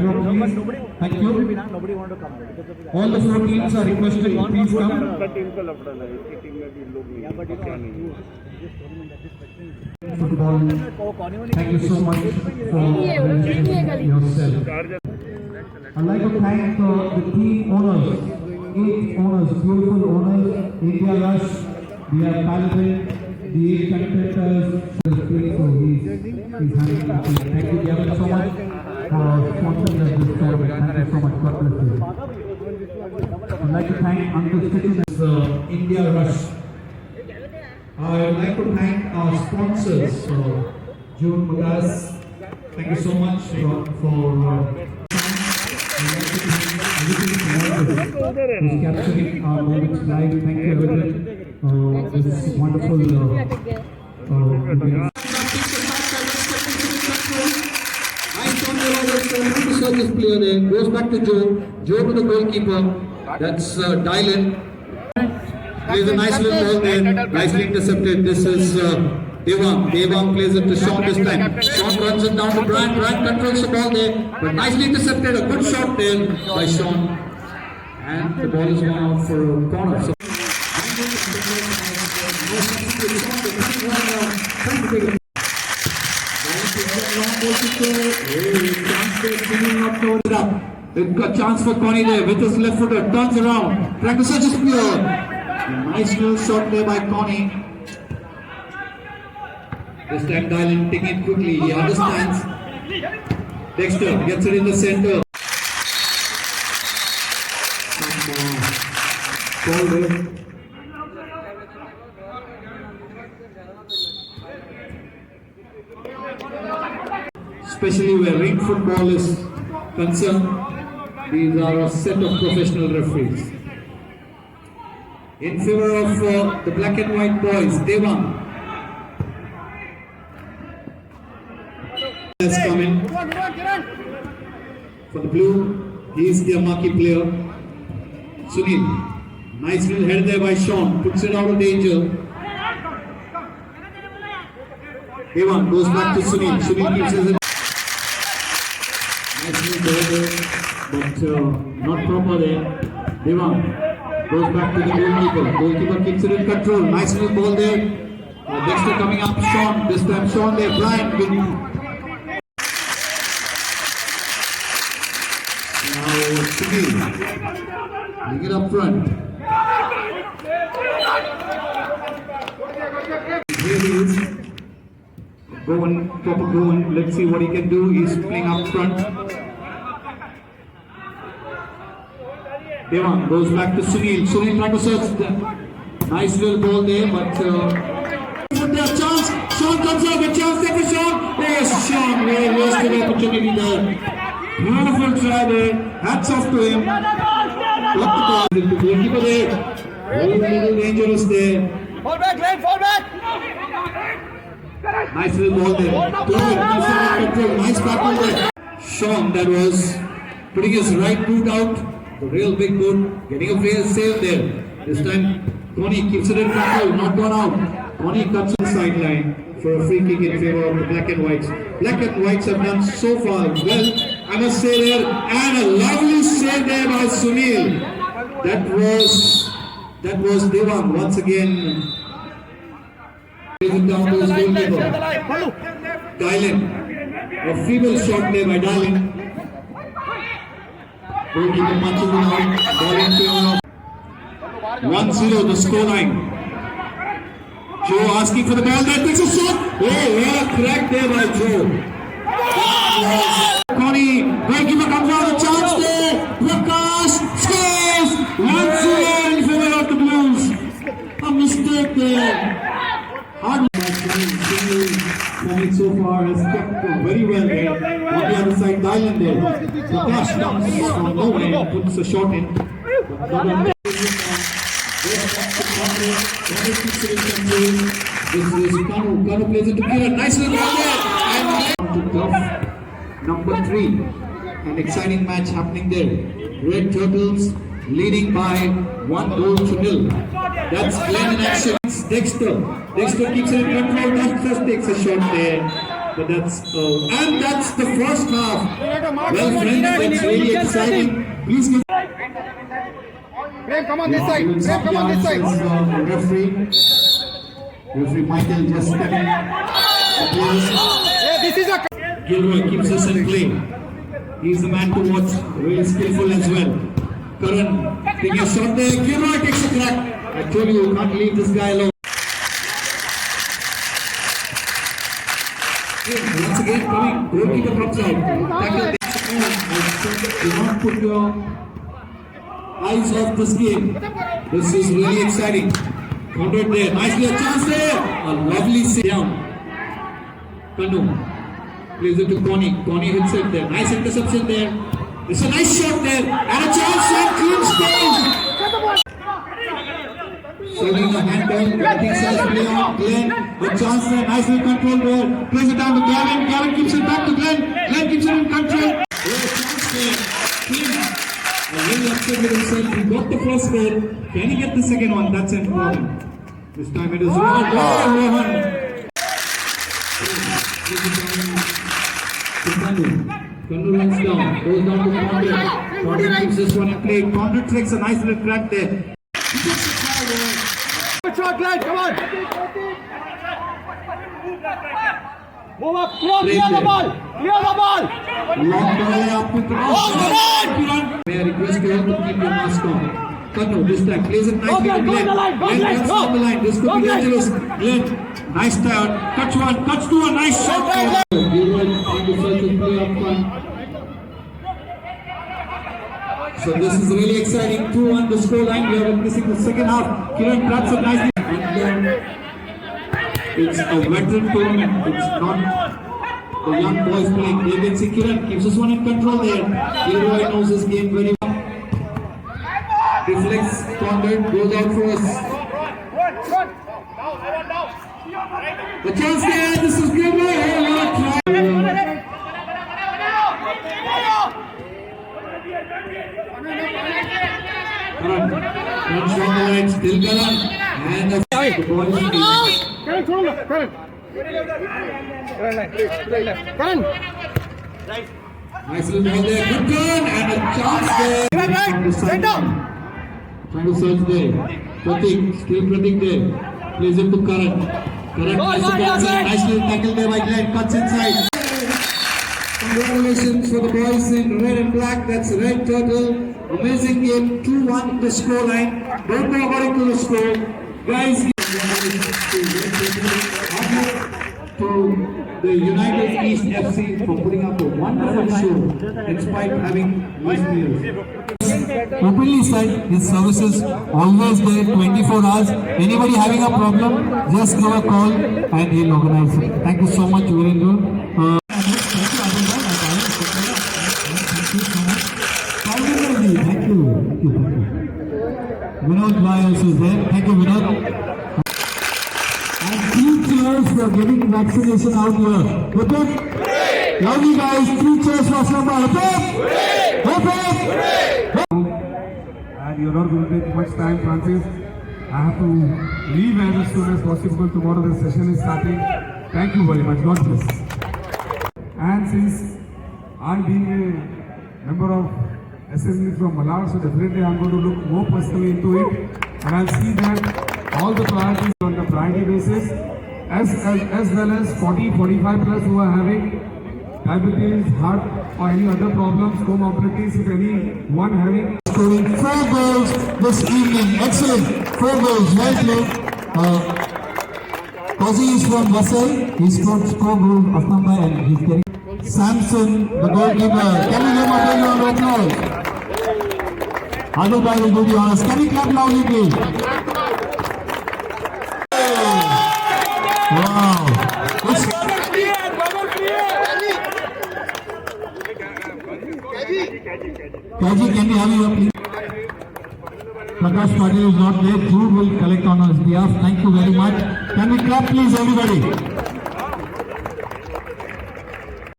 Thank you. Nobody want to come. All the four teams are requested to please come. Football. Thank you so much for yourself. I'd like to thank the team owners, 8 owners, beautiful owners, India Rush. We have talented, the 8 competitors. So he's handling it. Thank you, Gavin, so much for sponsoring us this tournament. Thank you so much. God bless you. I'd like to thank Uncle Stitchen, India Rush. I would like to thank our sponsors, June Mudas. Thank you so much for who's capturing our moments live. Thank you, everyone. This wonderful. This player there goes back to Joe. Joe to the goalkeeper. That's Dylan. Plays a nice little ball there, nicely intercepted. This is Devang. Devang plays it to Sean this time. Sean runs it down to Brian. Brian controls the ball there, but nicely intercepted. A good shot there by Sean. And the ball is gone out for a corner. So a chance for Connie there with his left footer, turns around, trying to search his spear. Nice little shot there by Connie. This time Dylan taking it quickly, he understands. Dexter gets it in the center. Ball there. Especially where ring football is concerned, these are a set of professional referees. In favor of the black and white boys, Devang has come in. For the blue, he is their marquee player, Sunil. Nice little head there by Sean, puts it out of danger. Devang goes back to Sunil. Sunil keeps his. Nice little ball there, but not proper there. Devang goes back to the goalkeeper. Goalkeeper keeps it in control. Nice little ball there. Dexter coming up. Sean. This time Sean there. Brian. Now Sunil. Bring it up front. Here he is. Proper Govan. Let's see what he can do. He's playing up front. Devang goes back to Sunil. Sunil trying to search. Nice little ball there, but chance. Sean comes up. A chance there for Sean. Yes, Sean really wasted the opportunity there. Beautiful try there. Hats off to him. Block the ball. The goalkeeper there. A little dangerous there. Fall back, Glenn. Fall back. Nice little ball there. Nice battle there. Sean, that was putting his right boot out. The real big boot. Getting a fair save there. This time, Connie keeps it in control. Not gone out. Connie cuts on the sideline for a free kick in favor of the black and whites. Black and whites have done so far well, I must say there. And a lovely save there by Sunil. That was Devang once again. Down to his goalkeeper. Dylan. A feeble shot there by Dylan. Goalkeeper punches it out. Ball in favor of 1-0 the scoreline. Joe asking for the ball. That takes a shot. Oh, yeah, crack there by Joe. Connie. Goalkeeper comes out. A chance there. Prakash scores. 1-0 in favor of the Blues. A mistake there. Hard so far has kept very well there. On the other side, Dylan there. Prakash comes from nowhere and puts a shot in. This is Kanu. Kanu plays it to Kiran. Nice little ball there. And to Duff, number 3. An exciting match happening there. Red Turtles leading by 1-0. That's Glenn in action. Dexter. Dexter keeps it in control. Dexter takes a shot there. But that's the first half. Well, friends, that's really exciting. Please give. Prem, come on this side. Prem, come on this side. Referee Michael just stepping. Yeah, this is a. Gilroy keeps us in play. He's the man to watch. Really skillful as well. Karan taking a shot there. Gilroy takes a crack. I told you, can't leave this guy alone. Once again coming, goalkeeper comes out. Tackle. Do not put your eyes off this game. This is really exciting. Countered there. Nicely a chance there. A lovely save down. Kanu plays it to Connie. Connie hits it there. Nice interception there. It's a nice shot there. And a chance and clean score. Showing a handball. Getting size play on Glenn. A chance there. Nicely controlled there. Plays it down to Gavin. Gavin keeps it back to Glenn. Glenn keeps it in control. A chance there. Clean. Really upset with himself. He got the first goal. Can he get the second one? That's important. This time it is Rohan. Kandu runs down. Goes down to Condit. Condit keeps this one in play. Condit takes a nice little crack there. Good shot, Glenn. Come on. Move up. Clear the ball. Clear the ball. Long ball up with the run. May I request you all to keep your mask on. Kanu this time plays it nicely to Glenn. Glenn cuts down the line. This could be dangerous. Glenn, nice turn. Cuts one, cuts two, a nice shot. Gilroy trying to search and play up front. So this is really exciting. 2-1 the score line. We are witnessing the second half. Kiran traps it nicely. And it's a veteran tournament. It's not the young boys playing. They can see Kiran keeps this one in control there. Gilroy knows this game very well. Reflects, Condit goes out for us. The chance there, this is Gilroy. Karan runs down the line, still Karan. And the ball is Karan, throw left. Karan. Karan. nice little ball there, good turn and a chance there. Trying to search there. Pratik, still Pratik there. Plays it to Karan. Karan nice little tackle there by Glenn, cuts inside. Congratulations for the boys in red and black. That's Red Turtle. Amazing game. 2-1 the scoreline. Don't go according to the score. Guys, to the United East FC for putting up a wonderful show in spite of having listeners. Openly said his services always there 24 hours. Anybody having a problem, just give a call and he'll organize it. Thank you so much, Virendra. Thank you. Vinod Bhai also is there. Thank you, Vinod. And 3 cheers for getting vaccination out here. Repeat. Love you guys. 3 cheers for Samba. Repeat. Repeat. And you're not going to take much time, Francis. I have to leave as soon as possible. Tomorrow the session is starting. Thank you very much. God bless. And since I'm being a member of SSB from Malad, so definitely I'm going to look more personally into it, and I'll see that all the priorities on the priority basis, as well as 40-45 plus who are having diabetes, heart, or any other problems, comorbidities, if anyone having. Scoring 4 goals this evening. Excellent. 4 goals. Well played. Kozi is from Vasai. He scored 4 goals of number and he's getting. Samson, the goalkeeper. Can we give him a big round of applause? Adil Bhai will do the honors. Can we clap loudly, please? Wow. Kaji, can we have you up, please? Prakash Patil is not there. Food will collect on his behalf. Thank you very much. Can we clap, please, everybody?